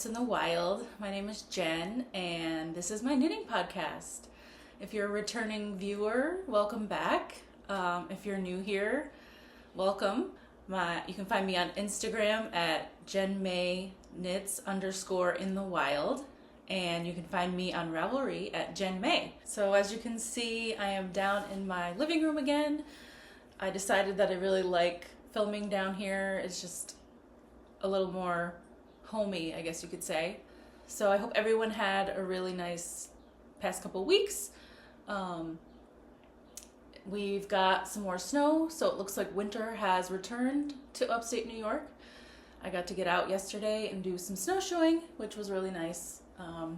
Knits in the Wild. My name is Jen, and this is my knitting podcast. If you're a returning viewer, welcome back. If you're new here, welcome. You can find me on Instagram at JenMayKnits_in_the_wild, and you can find me on Ravelry at JenMay. So as you can see, I am down in my living room again. I decided that I really like filming down here. It's just a little more homey, I guess you could say. So I hope everyone had a really nice past couple weeks. We've got some more snow, so it looks like winter has returned to upstate New York. I got to get out yesterday and do some snowshoeing, which was really nice. I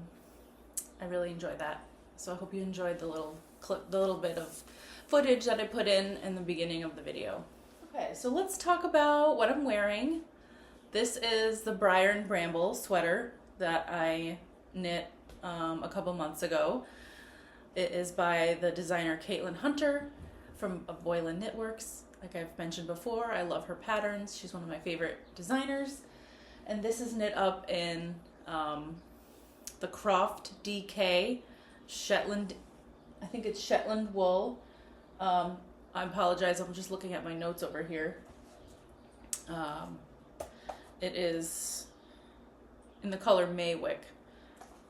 really enjoyed that. So I hope you enjoyed the little clip, the little bit of footage that I put in the beginning of the video. Okay, so let's talk about what I'm wearing. This is the Briar and Bramble sweater that I knit a couple months ago. It is by the designer Caitlin Hunter from Boyland Knitworks. Like I've mentioned before, I love her patterns. She's one of my favorite designers. And this is knit up in the Croft DK Shetland, I think it's Shetland wool. I apologize, I'm just looking at my notes over here. It is in the color Maywick,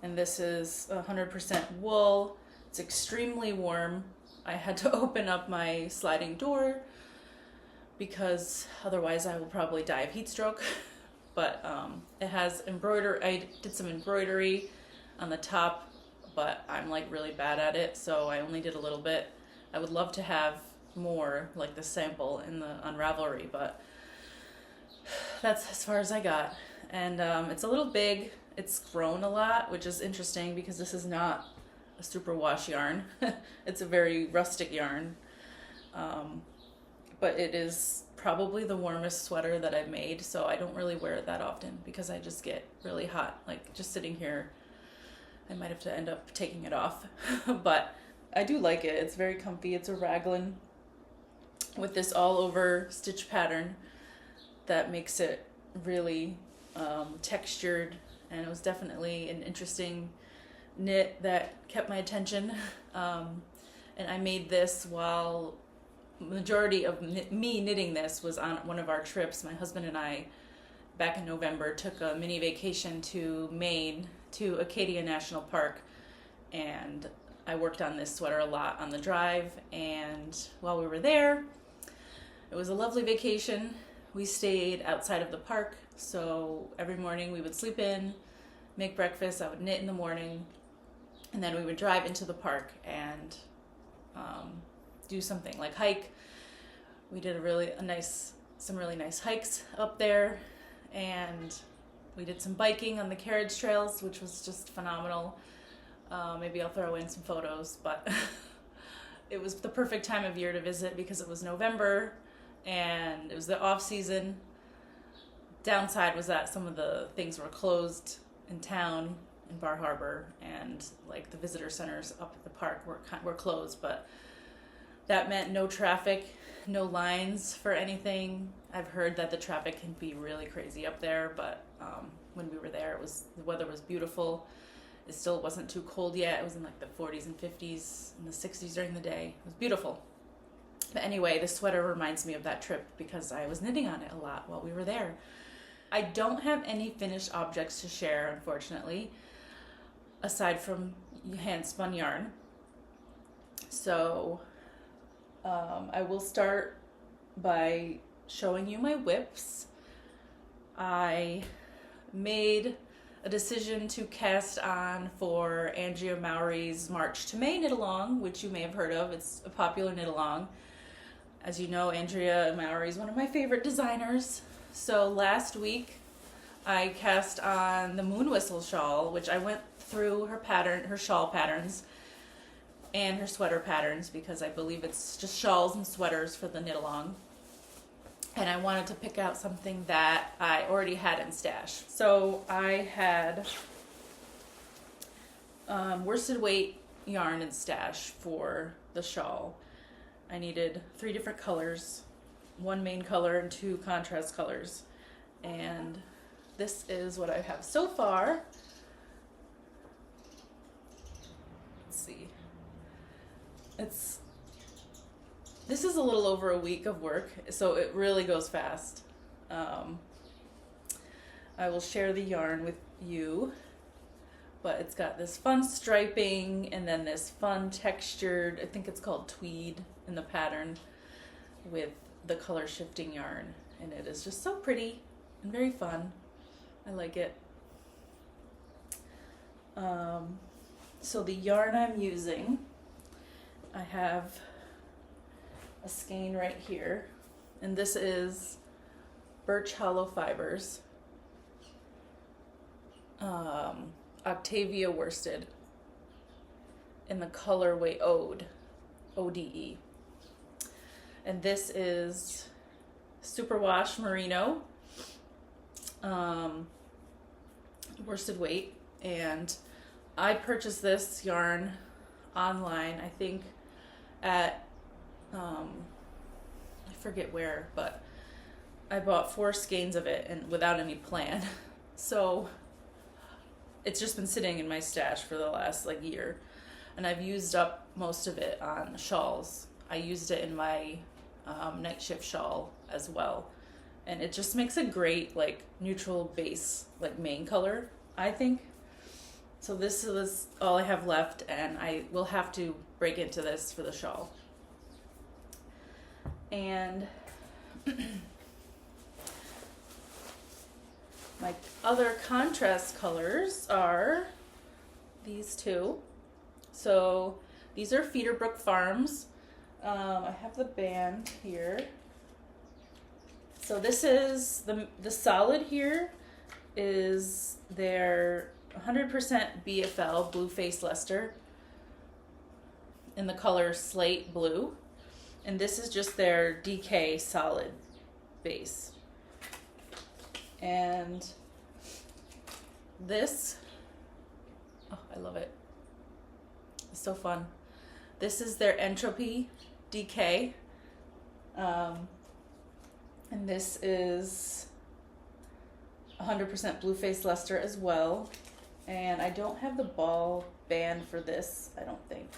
and this is 100% wool. It's extremely warm. I had to open up my sliding door because otherwise I will probably die of heat stroke. But it has embroidery. I did some embroidery on the top, but I'm like really bad at it, so I only did a little bit. I would love to have more like the sample on Ravelry, but that's as far as I got. And it's a little big. It's grown a lot, which is interesting because this is not a superwash yarn. It's a very rustic yarn. But it is probably the warmest sweater that I've made, so I don't really wear it that often because I just get really hot. Like just sitting here, I might have to end up taking it off. But I do like it. It's very comfy. It's a raglan with this all over stitch pattern that makes it really textured, and it was definitely an interesting knit that kept my attention. And I made this while majority of me knitting this was on one of our trips. My husband and I, back in November, took a mini vacation to Maine, to Acadia National Park, and I worked on this sweater a lot on the drive. And while we were there, it was a lovely vacation. We stayed outside of the park, so every morning we would sleep in, make breakfast, I would knit in the morning, and then we would drive into the park and do something like hike. We did some really nice hikes up there, and we did some biking on the carriage trails, which was just phenomenal. Maybe I'll throw in some photos, but it was the perfect time of year to visit because it was November and it was the off season. Downside was that some of the things were closed in town in Bar Harbor, and like the visitor centers up at the park were closed, but that meant no traffic, no lines for anything. I've heard that the traffic can be really crazy up there, but when we were there, the weather was beautiful. It still wasn't too cold yet. It was in like the 40s and 50s and the 60s during the day. It was beautiful. But anyway, this sweater reminds me of that trip because I was knitting on it a lot while we were there. I don't have any finished objects to share, unfortunately, aside from handspun yarn. So I will start by showing you my whips. I made a decision to cast on for Andrea Mowry's March to May knit along, which you may have heard of. It's a popular knit along. As you know, Andrea Mowry is one of my favorite designers. So last week I cast on the Moonwhistle shawl, which I went through her shawl patterns and her sweater patterns because I believe it's just shawls and sweaters for the knit along. And I wanted to pick out something that I already had in stash. So I had worsted weight yarn in stash for the shawl. I needed 3 different colors, 1 main color and 2 contrast colors. And this is what I have so far. Let's see. This is a little over a week of work, so it really goes fast. I will share the yarn with you, but it's got this fun striping and then this fun textured, I think it's called tweed in the pattern, with the color shifting yarn, and it is just so pretty and very fun. I like it. So the yarn I'm using, I have a skein right here, and this is Birch Hollow Fibers, Octavia worsted in the colorway Ode, ODE. And this is Superwash Merino, worsted weight, and I purchased this yarn online, I think at, I forget where, but I bought 4 skeins of it and without any plan. So it's just been sitting in my stash for the last like year, and I've used up most of it on shawls. I used it in my night shift shawl as well, and it just makes a great like neutral base, like main color, I think. So this is all I have left, and I will have to break into this for the shawl. And my other contrast colors are these two. So these are Feederbrook Farms. I have the band here. So this is the solid here is their 100% BFL blue face Leicester in the color slate blue, and this is just their DK solid base. And this, oh, I love it. It's so fun. This is their Entropy DK. And this is 100% blue face Leicester as well. And I don't have the ball band for this, I don't think.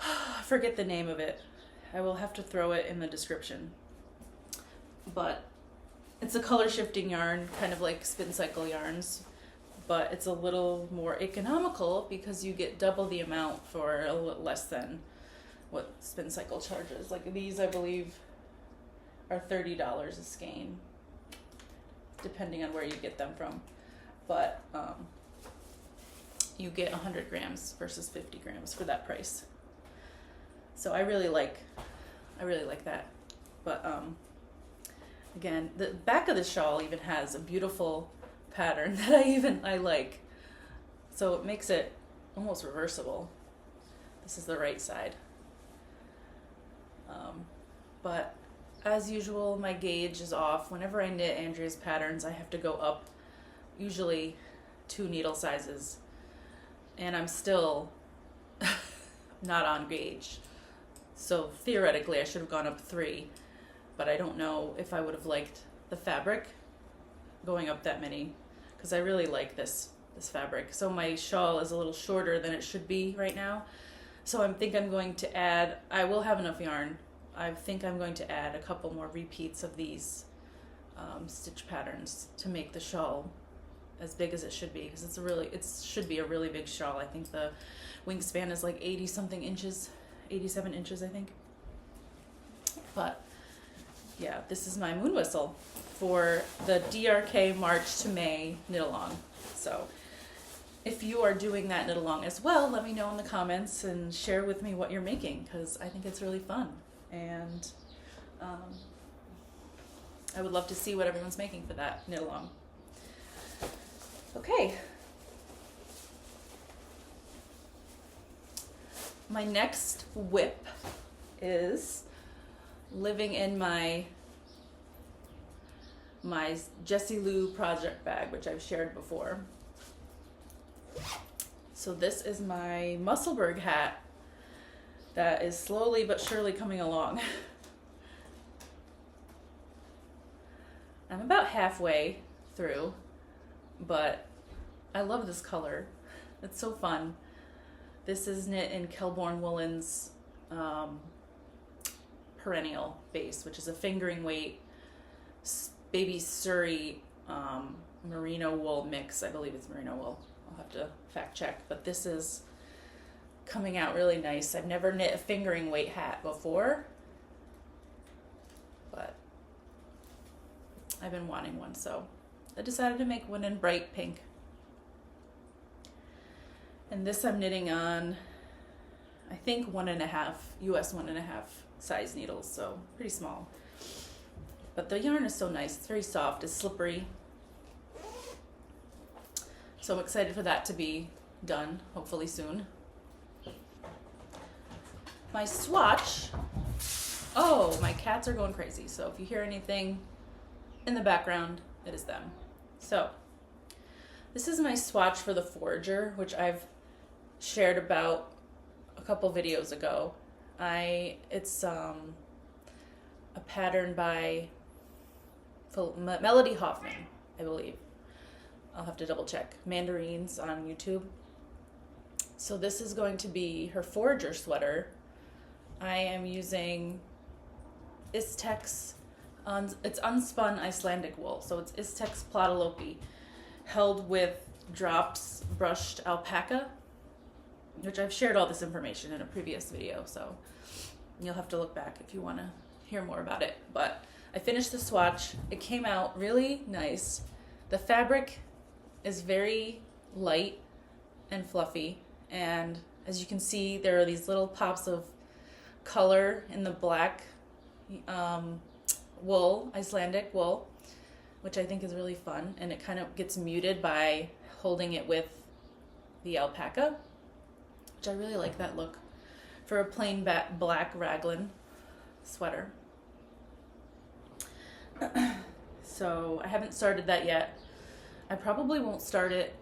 I forget the name of it. I will have to throw it in the description. But it's a color shifting yarn, kind of like spin cycle yarns, but it's a little more economical because you get double the amount for a little less than what spin cycle charges. Like these, I believe, are $30 a skein, depending on where you get them from. But you get 100 grams versus 50 grams for that price. So I really like that. But again, the back of the shawl even has a beautiful pattern that I like. So it makes it almost reversible. This is the right side. But as usual, my gauge is off. Whenever I knit Andrea's patterns, I have to go up usually 2 needle sizes, and I'm still not on gauge. So theoretically I should have gone up 3, but I don't know if I would have liked the fabric going up that many, because I really like this fabric. So my shawl is a little shorter than it should be right now. So I think I'm going to add, I will have enough yarn. I think I'm going to add a couple more repeats of these stitch patterns to make the shawl as big as it should be, because it should be a really big shawl. I think the wingspan is like 80 something inches, 87 inches I think. But yeah, this is my Moonwhistle for the DRKMarch2May knit along. So if you are doing that knit along as well, let me know in the comments and share with me what you're making, because I think it's really fun, and I would love to see what everyone's making for that knit along. Okay. My next whip is living in my Jessie Lou project bag, which I've shared before. So this is my Mussleburgh hat that is slowly but surely coming along. I'm about halfway through, but I love this color. It's so fun. This is knit in Kelbourne Woolens Perennial base, which is a fingering weight baby Surrey merino wool mix. I believe it's merino wool. I'll have to fact check, but this is coming out really nice. I've never knit a fingering weight hat before, but I've been wanting one, so I decided to make one in bright pink. And this I'm knitting on, I think 1.5 US 1.5 size needles, so pretty small. But the yarn is so nice. It's very soft. It's slippery. So I'm excited for that to be done, hopefully soon. My swatch. Oh, my cats are going crazy. So if you hear anything in the background, it is them. So this is my swatch for the Forager, which I've shared about a couple videos ago. It's a pattern by Melody Hoffman, I believe. I'll have to double check. Mandarins on YouTube. So this is going to be her Forager sweater. I am using Istex, it's unspun Icelandic wool. So it's Istex Plotolopi, held with drops brushed alpaca, which I've shared all this information in a previous video. So you'll have to look back if you want to hear more about it. But I finished the swatch. It came out really nice. The fabric is very light and fluffy, and as you can see, there are these little pops of color in the black wool, Icelandic wool, which I think is really fun, and it kind of gets muted by holding it with the alpaca, which I really like that look for a plain black raglan sweater. So I haven't started that yet. I probably won't start it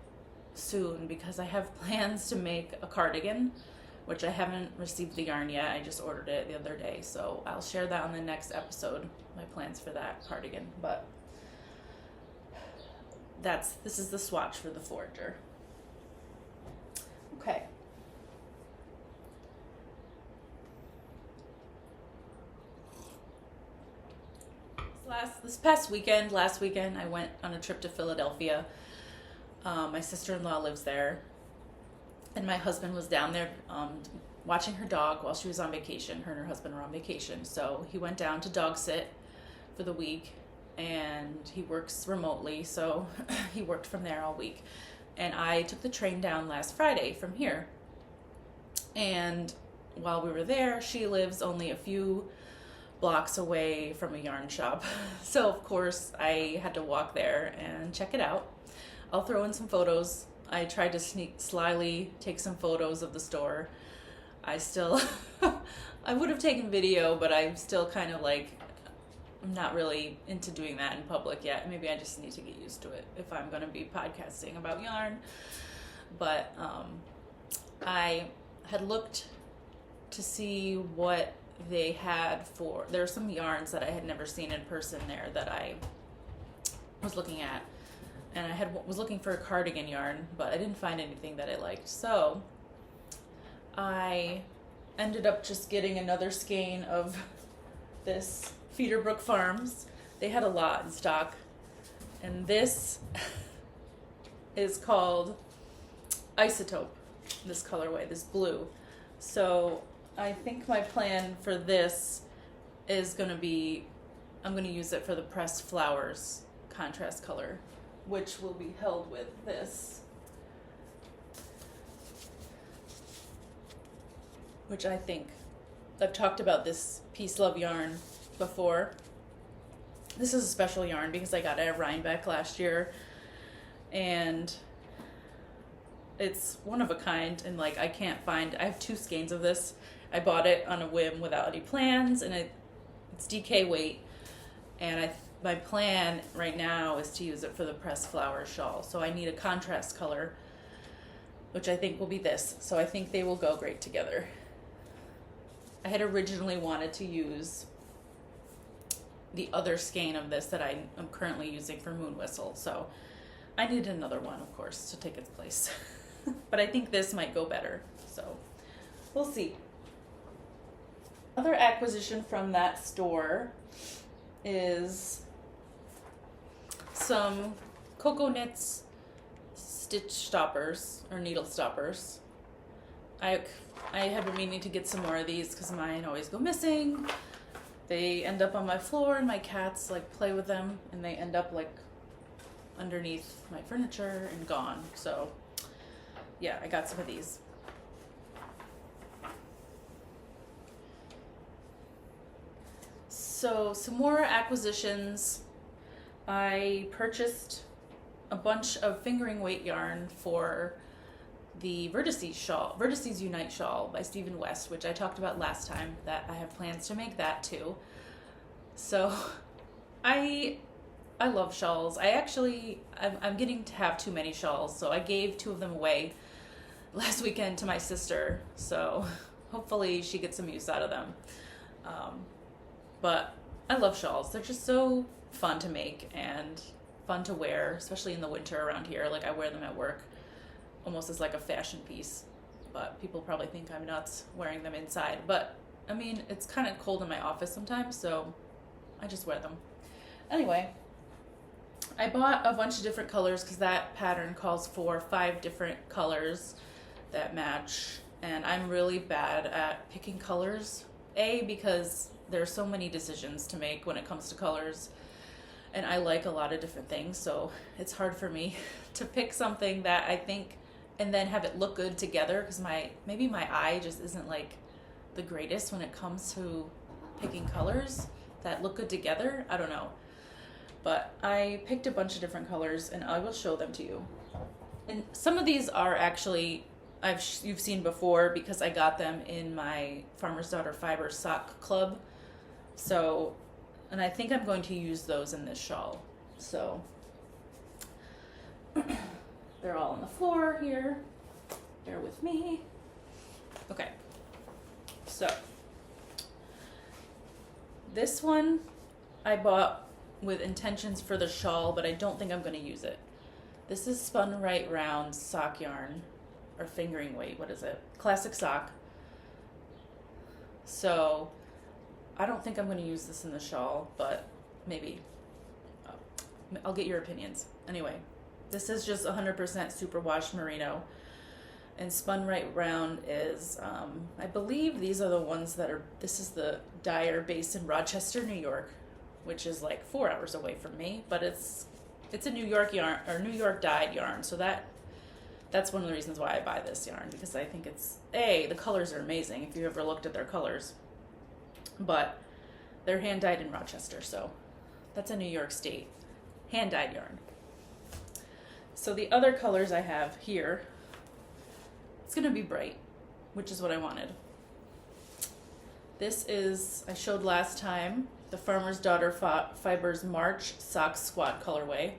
soon because I have plans to make a cardigan, which I haven't received the yarn yet. I just ordered it the other day, so I'll share that on the next episode, my plans for that cardigan. But this is the swatch for the Forager. Okay. Last weekend, I went on a trip to Philadelphia. My sister-in-law lives there, and my husband was down there watching her dog while she was on vacation. Her and her husband were on vacation, so he went down to dog sit for the week, and he works remotely, so he worked from there all week. And I took the train down last Friday from here, and while we were there, she lives only a few blocks away from a yarn shop. So of course I had to walk there and check it out. I'll throw in some photos. I tried to slyly take some photos of the store. I would have taken video, but I'm still kind of like, I'm not really into doing that in public yet. Maybe I just need to get used to it if I'm going to be podcasting about yarn. But I had looked to see what they had for, there are some yarns that I had never seen in person there that I was looking at, and I was looking for a cardigan yarn, but I didn't find anything that I liked, so I ended up just getting another skein of this Feederbrook Farms. They had a lot in stock, and this is called Isotope, this colorway, this blue. So I think my plan for this is going to be, I'm going to use it for the pressed flowers contrast color, which will be held with this, which I think, I've talked about this Peace Love yarn before. This is a special yarn because I got it at Rhinebeck last year, and it's one of a kind, and like I have 2 skeins of this. I bought it on a whim without any plans, and it's DK weight, and my plan right now is to use it for the pressed flower shawl. So I need a contrast color, which I think will be this. So I think they will go great together. I had originally wanted to use the other skein of this that I am currently using for Moonwhistle. So I need another one, of course, to take its place. But I think this might go better. So we'll see. Other acquisition from that store is some Cocoa Knits stitch stoppers or needle stoppers. I have been meaning to get some more of these because mine always go missing. They end up on my floor and my cats like play with them and they end up like underneath my furniture and gone. So yeah, I got some of these. So some more acquisitions. I purchased a bunch of fingering weight yarn for the Vertices shawl, Vertices Unite shawl by Stephen West, which I talked about last time, that I have plans to make that too. So I love shawls. I'm getting to have too many shawls, so I gave 2 of them away last weekend to my sister. So hopefully she gets some use out of them. But I love shawls. They're just so fun to make and fun to wear, especially in the winter around here. Like I wear them at work almost as like a fashion piece, but people probably think I'm nuts wearing them inside. But I mean, it's kind of cold in my office sometimes, so I just wear them. Anyway, I bought a bunch of different colors because that pattern calls for 5 different colors that match, and I'm really bad at picking colors. Because there's so many decisions to make when it comes to colors, and I like a lot of different things, so it's hard for me to pick something that I think and then have it look good together, because maybe my eye just isn't like the greatest when it comes to picking colors that look good together. I don't know, but I picked a bunch of different colors and I will show them to you. And some of these are actually you've seen before because I got them in my Farmer's Daughter Fiber Sock Club. So, and I think I'm going to use those in this shawl. So, they're all on the floor here. Bear with me. Okay. So, this one I bought with intentions for the shawl, but I don't think I'm going to use it. This is Spun Right Round Sock Yarn. Or fingering weight, what is it? Classic sock. So I don't think I'm going to use this in the shawl, but maybe. I'll get your opinions. Anyway, this is just 100% superwash merino. And Spun Right Round is, I believe these are the ones that are, this is the dyer based in Rochester, New York, which is like 4 hours away from me, but it's a New York yarn, or New York dyed yarn, so that's one of the reasons why I buy this yarn, because I think it's, the colors are amazing if you ever looked at their colors, but they're hand dyed in Rochester, so that's a New York State hand dyed yarn. So the other colors I have here, it's gonna be bright, which is what I wanted. This is, I showed last time, the Farmer's Daughter Fibers March Sock Squat colorway,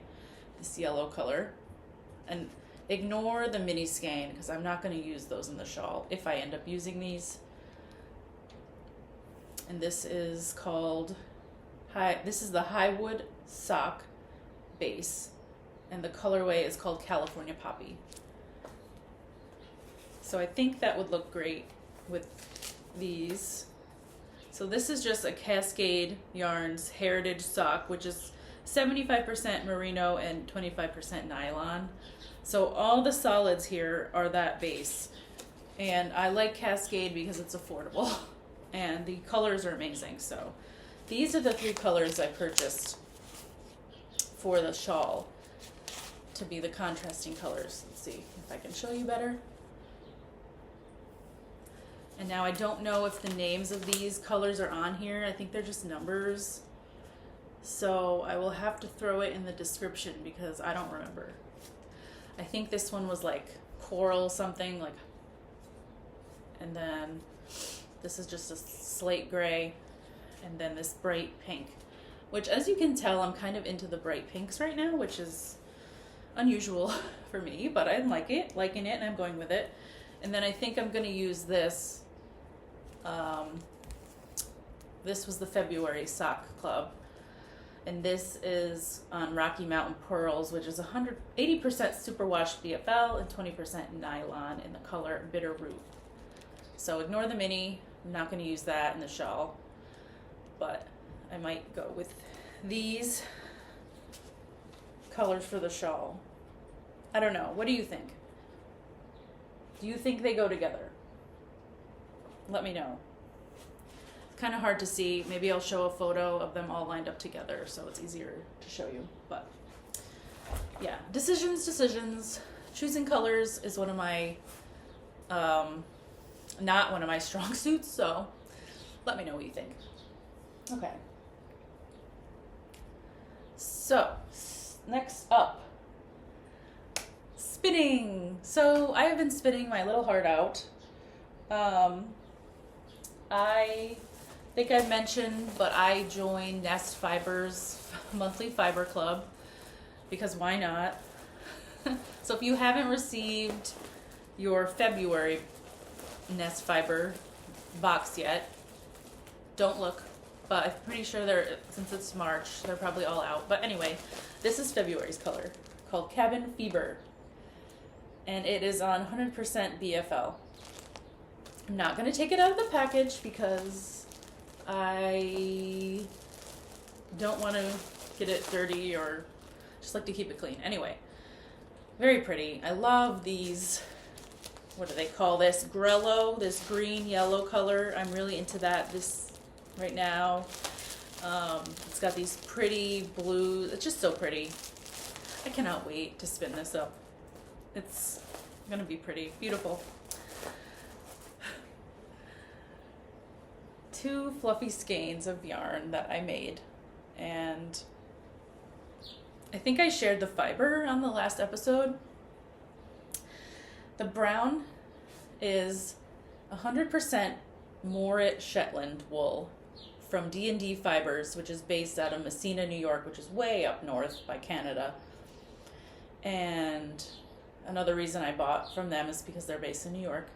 this yellow color, and ignore the mini skein because I'm not going to use those in the shawl if I end up using these. And this is called this is the Highwood Sock base, and the colorway is called California Poppy. So I think that would look great with these. So this is just a Cascade Yarns Heritage Sock, which is 75% merino and 25% nylon. So all the solids here are that base. And I like Cascade because it's affordable and the colors are amazing. So these are the 3 colors I purchased for the shawl to be the contrasting colors. Let's see if I can show you better. And now I don't know if the names of these colors are on here. I think they're just numbers. So I will have to throw it in the description because I don't remember. I think this one was like coral something, like, and then this is just a slate gray, and then this bright pink, which, as you can tell, I'm kind of into the bright pinks right now, which is unusual for me, but I liking it, and I'm going with it. And then I think I'm going to use this. This was the February Sock Club. And this is on Rocky Mountain Pearls, which is 80% superwash BFL and 20% nylon in the color Bitter Root. So ignore the mini. I'm not going to use that in the shawl, but I might go with these colors for the shawl. I don't know. What do you think? Do you think they go together? Let me know. It's kind of hard to see. Maybe I'll show a photo of them all lined up together so it's easier to show you. But yeah, decisions. Choosing colors is one of my, not one of my strong suits, so let me know what you think. Okay. So, next up, spinning. So I have been spinning my little heart out. I think I mentioned, but I joined Nest Fiber's monthly fiber club because why not? So if you haven't received your February Nest Fiber box yet, don't look. But I'm pretty sure since it's March, they're probably all out. But anyway, this is February's color called Cabin Fever. And it is on 100% BFL. I'm not going to take it out of the package because I don't want to get it dirty or just like to keep it clean. Anyway, very pretty. I love these, what do they call this? Grello, this green yellow color. I'm really into that right now. It's got these pretty blues. It's just so pretty. I cannot wait to spin this up. It's going to be pretty. Beautiful. 2 fluffy skeins of yarn that I made, and I think I shared the fiber on the last episode. The brown is 100% Morit Shetland wool from D&D Fibers, which is based out of Messina, New York, which is way up north by Canada. And another reason I bought from them is because they're based in New York.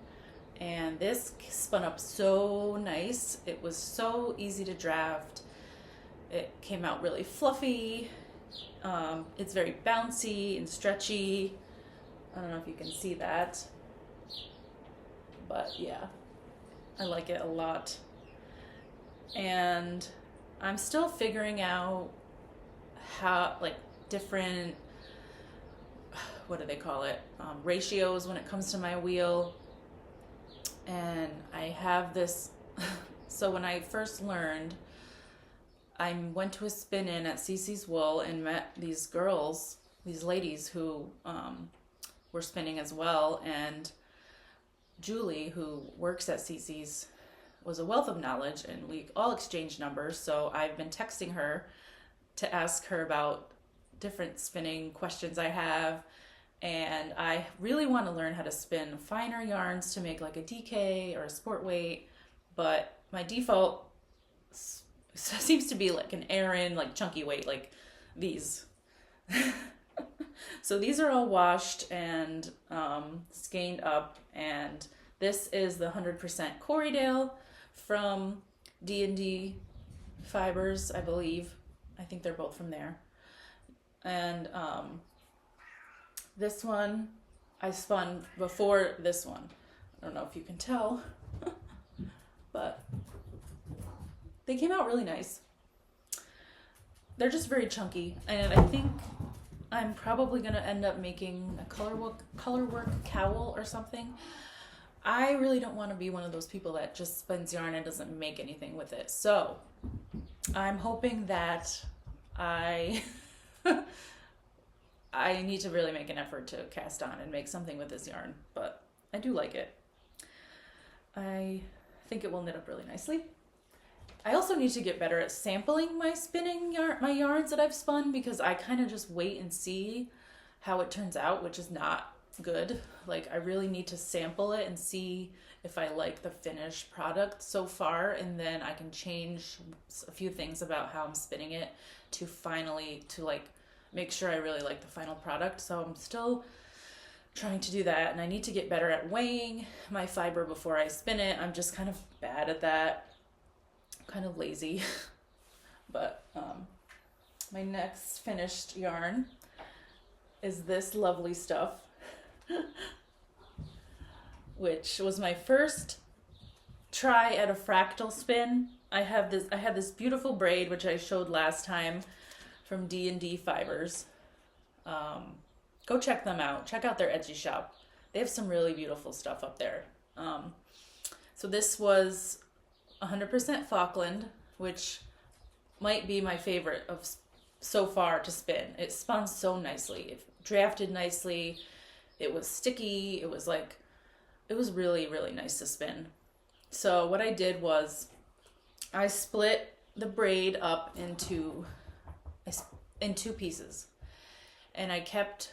And this spun up so nice. It was so easy to draft. It came out really fluffy. It's very bouncy and stretchy. I don't know if you can see that. But yeah, I like it a lot. And I'm still figuring out how, like, different, what do they call it? Ratios when it comes to my wheel. And I have this, so when I first learned, I went to a spin-in at CC's Wool and met these girls, these ladies who were spinning as well. And Julie, who works at CC's, was a wealth of knowledge, and we all exchanged numbers. So I've been texting her to ask her about different spinning questions I have. And I really want to learn how to spin finer yarns to make like a DK or a sport weight, but my default seems to be like an Aran, like chunky weight, like these. So these are all washed and skeined up, and this is the 100% Corriedale from D&D Fibers, I believe. I think they're both from there. And this one I spun before this one. I don't know if you can tell, but they came out really nice. They're just very chunky, and I think I'm probably going to end up making a colorwork cowl or something. I really don't want to be one of those people that just spins yarn and doesn't make anything with it. So I'm hoping that I need to really make an effort to cast on and make something with this yarn, but I do like it. I think it will knit up really nicely. I also need to get better at sampling my my yarns that I've spun, because I kind of just wait and see how it turns out, which is not good. Like, I really need to sample it and see if I like the finished product so far, and then I can change a few things about how I'm spinning it to like make sure I really like the final product. So I'm still trying to do that, and I need to get better at weighing my fiber before I spin it. I'm just kind of bad at that, kind of lazy. But My next finished yarn is this lovely stuff, which was my first try at a fractal spin. I had this beautiful braid, which I showed last time, from D&D Fibers. Go check them out. Check out their Etsy shop. They have some really beautiful stuff up there. So this was 100% Falkland, which might be my favorite of so far to spin. It spun so nicely. It drafted nicely. It was sticky. It was really, really nice to spin. So what I did was I split the braid up in two pieces, and I kept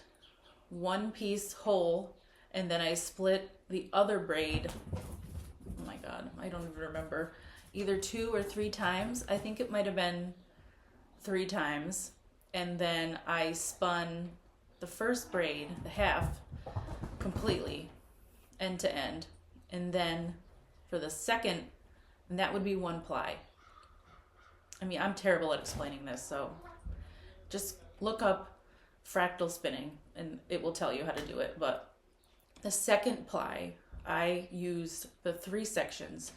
one piece whole, and then I split the other braid, oh my god, I don't even remember, either 2 or 3 times. I think it might have been 3 times. And then I spun the first braid, the half, completely end to end. And then for the second, and that would be 1 ply. I mean, I'm terrible at explaining this, so just look up fractal spinning and it will tell you how to do it. But the second ply, I used the 3 sections,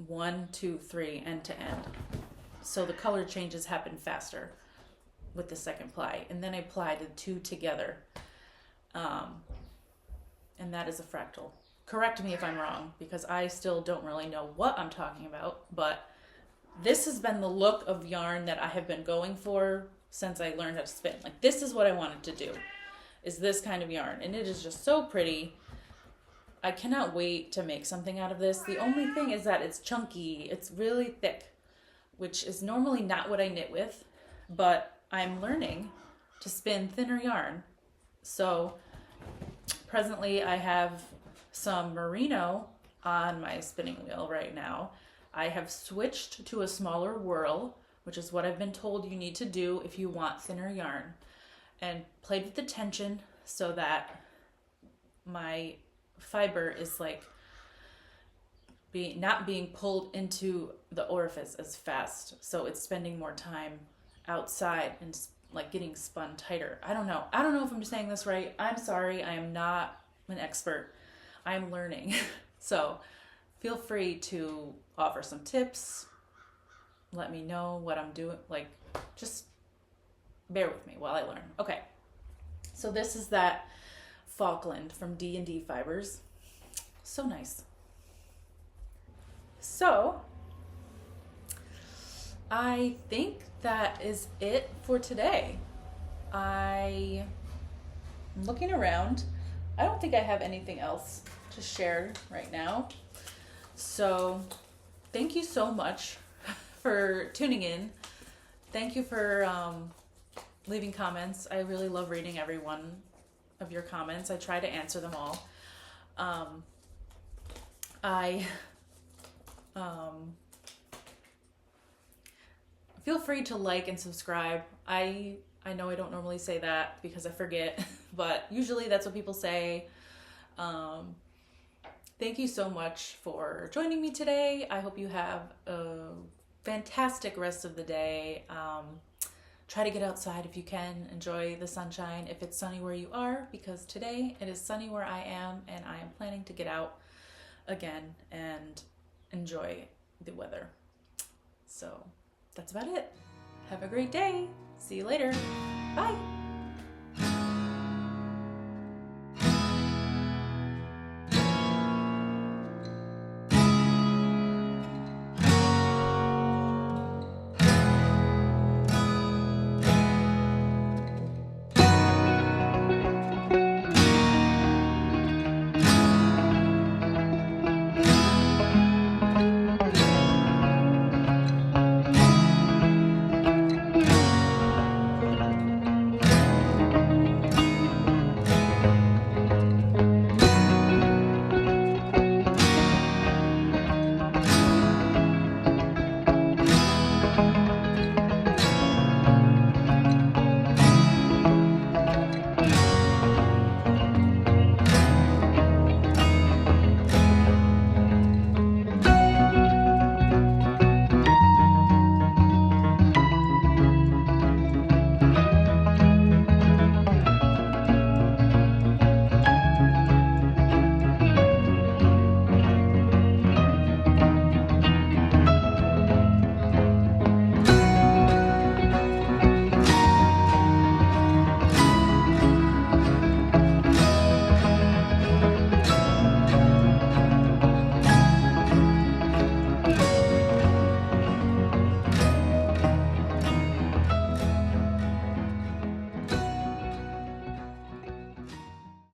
1, 2, 3, end to end. So the color changes happen faster with the second ply. And then I plied the 2 together. And that is a fractal. Correct me if I'm wrong, because I still don't really know what I'm talking about. But this has been the look of yarn that I have been going for since I learned how to spin. Like, this is what I wanted to do, is this kind of yarn. And it is just so pretty. I cannot wait to make something out of this. The only thing is that it's chunky. It's really thick, which is normally not what I knit with, but I'm learning to spin thinner yarn. So presently I have some merino on my spinning wheel right now. I have switched to a smaller whirl, which is what I've been told you need to do if you want thinner yarn, and played with the tension so that my fiber is like not being pulled into the orifice as fast, so it's spending more time outside and like getting spun tighter. I don't know if I'm saying this right. I'm sorry, I am not an expert. I'm learning. So feel free to offer some tips. Let me know what I'm doing. Like, just bear with me while I learn. Okay, so this is that Falkland from D&D Fibers. So nice. So I think that is it for today. I'm looking around. I don't think I have anything else to share right now. So thank you so much for tuning in. Thank you for leaving comments. I really love reading every one of your comments. I try to answer them all. Feel free to like and subscribe. I know I don't normally say that because I forget, but usually that's what people say. Thank you so much for joining me today. I hope you have a fantastic rest of the day. Try to get outside if you can. Enjoy the sunshine if it's sunny where you are, because today it is sunny where I am, and I am planning to get out again and enjoy the weather. So that's about it. Have a great day. See you later. Bye.